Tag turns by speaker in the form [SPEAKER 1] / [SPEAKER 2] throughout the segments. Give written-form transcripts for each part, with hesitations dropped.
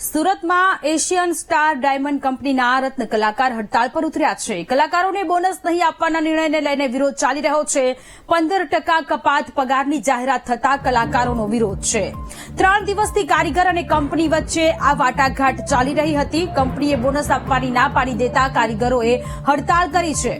[SPEAKER 1] સુરતમાં Asian star diamond કંપનીના રત્ન કલાકાર હડતાળ પર ઉતર્યા છે। કલાકારોને બોનસ નહીં આપવાના નિર્ણયને લઈને વિરોધ ચાલી રહ્યો છે। 15% કપાત પગારની જાહેરાત થતા કલાકારોનો વિરોધ છે। 3 દિવસથી કારીગર અને કંપની વચ્ચે આ વાટાઘાટ ચાલી રહી હતી। કંપનીએ બોનસ આપવાની ના પાડી દેતા કારીગરોએ હડતાળ કરી છે।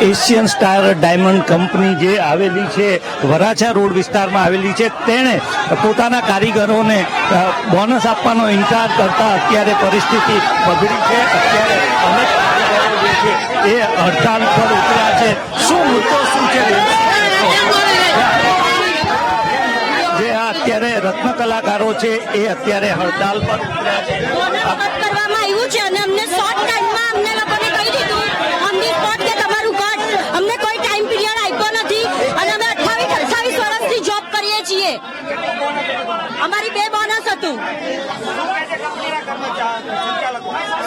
[SPEAKER 2] एशियन स्टार डायमंड कंपनी जे आवेली छे वराछा रोड विस्तार में आवेली छे तेणे पोताना कारीगरों ने बोनस आपवानो इनकार करता अत्यारे परिस्थिति बगड़ी छे। अत्यारे अनेक कारीगरो जे छे ए हड़ताल पर उतर्या छे। शुं मुद्दो शुं छे जे अत्यारे रत्न कलाकारो छे ए अत्यारे हड़ताल पर उतर्या छे।
[SPEAKER 3] કરવામાં આવ્યું છે અને અમને શોર્ટ ટાઈમમાં અમને લોકોને કહી દીધું ઓન ધી સ્પોટ કે તમારું કટ અમને કોઈ ટાઈમ પીરિયડ આપ્યો નથી અને અમે 28 વર્ષથી જોબ કરીએ છીએ। અમારી 2 બોનસ હતું।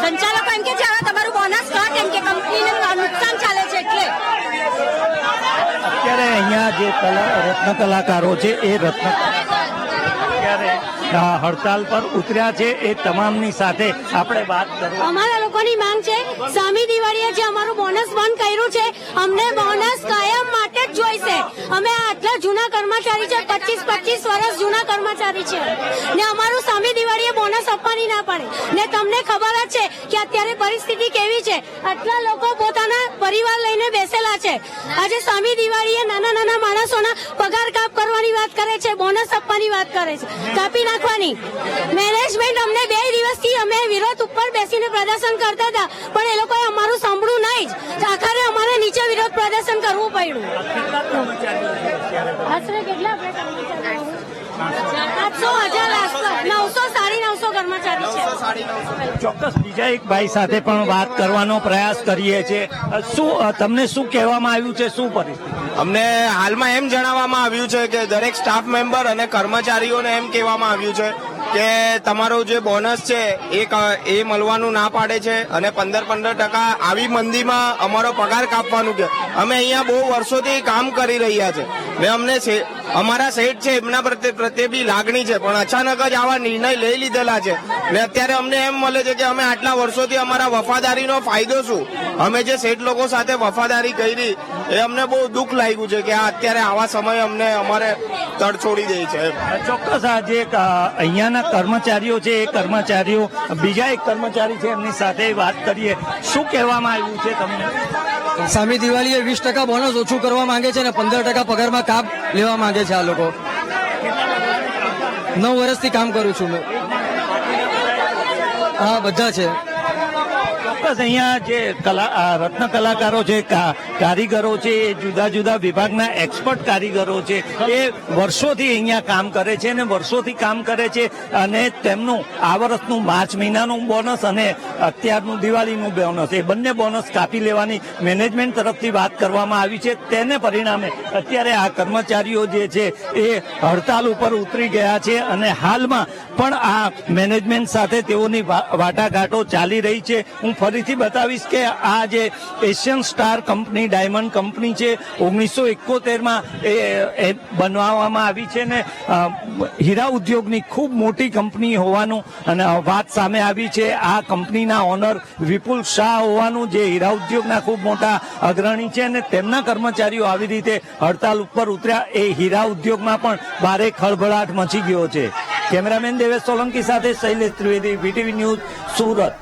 [SPEAKER 3] સંચાલકો એમ કે છે હવે તમારું બોનસ કટ એમ કે કંપનીને નુકસાન ચાલે છે એટલે
[SPEAKER 2] અત્યારે અહીંયા જે રત્ન કલાકારો છે એ રત્ન અત્યારે હડતાલ પર ઉતર્યા છે। એ તમામની સાથે આપણે વાત કરીએ।
[SPEAKER 3] અમારા લોકોની માંગ છે સામી દિવાળીએ જે અમારું બોનસ બંધ કર્યું છે અમને બોનસ કાયમ માટે જ જોઈશે। અમે આટલા જૂના કર્મચારી છે 25 વર્ષ જૂના કર્મચારી છે ને અમારું સામી દિવાળીએ બોનસ આપવાની ના પડે ને તમને ખબર જ છે કે અત્યારે પરિસ્થિતિ કેવી છે। આટલા લોકો પોતાના પરિવાર લઈને બેસેલા છે। આજે સામી દિવાળીએ નાના નાના માણસોના પગાર કાપ કરવાની વાત કરે છે બોનસ આપવાની વાત કરે છે કાપી નાખવાની। મેનેજમેન્ટ અમને 2 દિવસથી અમે વિરોધ ઉપર બેસીને પ્રદર્શન કરતા હતા પણ એ લોકોએ અમારું સાંભળ્યું નહીં જ આખરે અમારે નીચે વિરોધ પ્રદર્શન કરવું પડ્યું। આશરે કેટલા 900 કર્મચારી છે।
[SPEAKER 2] ચોક્કસ બીજા એક ભાઈ સાથે પણ વાત કરવાનો પ્રયાસ કરીએ છીએ। શું તમને શું કહેવામાં આવ્યું છે, શું પરિસ્થિતિ?
[SPEAKER 4] અમને હાલમાં એમ જણાવવામાં આવ્યું છે કે દરેક સ્ટાફ મેમ્બર અને કર્મચારીઓને એમ કહેવામાં આવ્યું છે કે તમારો જે બોનસ છે એ મળવાનું ના પાડે છે અને 15% આવી મંદીમાં અમારો પગાર કાપવાનું કે અમે અહીંયા બહુ વર્ષોથી કામ કરી રહ્યા છે ને અમને અમારા સેઠ છે એમના પ્રત્યે બી લાગણી છે પણ અચાનક જ આવા નિર્ણય લઈ લીધેલા છે ને અત્યારે અમને એમ મળે છે કે અમે આટલા વર્ષોથી અમારા વફાદારીનો ફાયદો શું? અમે જે સેઠ લોકો સાથે વફાદારી કરી એ અમને બહુ દુઃખ લાગ્યું છે કે આ અત્યારે આવા સમય અમને અમારે તડછોડી દે છે।
[SPEAKER 2] ચોક્કસ આ જે અહીંયાના કર્મચારીઓ છે એ કર્મચારીઓ બીજા એક કર્મચારી છે એમની સાથે વાત કરીએ। શું કહેવામાં આવ્યું છે તમને?
[SPEAKER 5] સામી દિવાળીએ 20% બોનસ ઓછું કરવા માંગે છે અને 15% પગારમાં કાપ લેવા માંગે છે। આ લોકો 9 વર્ષથી કામ કરું છું મેં। હા બધા છે।
[SPEAKER 2] ચોક્કસ અહીંયા જે રત્ન કલાકારો છે કારીગરો છે એ જુદા જુદા વિભાગના એક્સપર્ટ કારીગરો છે એ વર્ષોથી અહીંયા કામ કરે છે અને વર્ષોથી કામ કરે છે અને તેમનું આ વર્ષનું માર્ચ મહિનાનું બોનસ અને અત્યારનું દિવાળીનું બોનસ એ બંને બોનસ કાપી લેવાની મેનેજમેન્ટ તરફથી વાત કરવામાં આવી છે। તેને પરિણામે અત્યારે આ કર્મચારીઓ જે છે એ હડતાલ ઉપર ઉતરી ગયા છે અને હાલમાં પણ આ મેનેજમેન્ટ સાથે તેઓની વાટાઘાટો ચાલી રહી છે। હું ફરીથી બતાવીશ કે આ જે Asian star company diamond company છે 1971માં એ બનાવવામાં આવી છે ને હીરા ઉદ્યોગની ખૂબ મોટી કંપની હોવાનું અને વાત સામે આવી છે। આ કંપનીના ઓનર વિપુલ શાહ હોવાનું જે હીરા ઉદ્યોગના ખૂબ મોટા અગ્રણી છે અને તેમના કર્મચારીઓ આવી રીતે હડતાલ ઉપર ઉતર્યા એ હીરા ઉદ્યોગમાં પણ ભારે ખળભળાટ મચી ગયો છે। કેમેરામેન દેવેશ સોલંકી સાથે શૈલેષ ત્રિવેદી, VTV ન્યૂઝ, સુરત।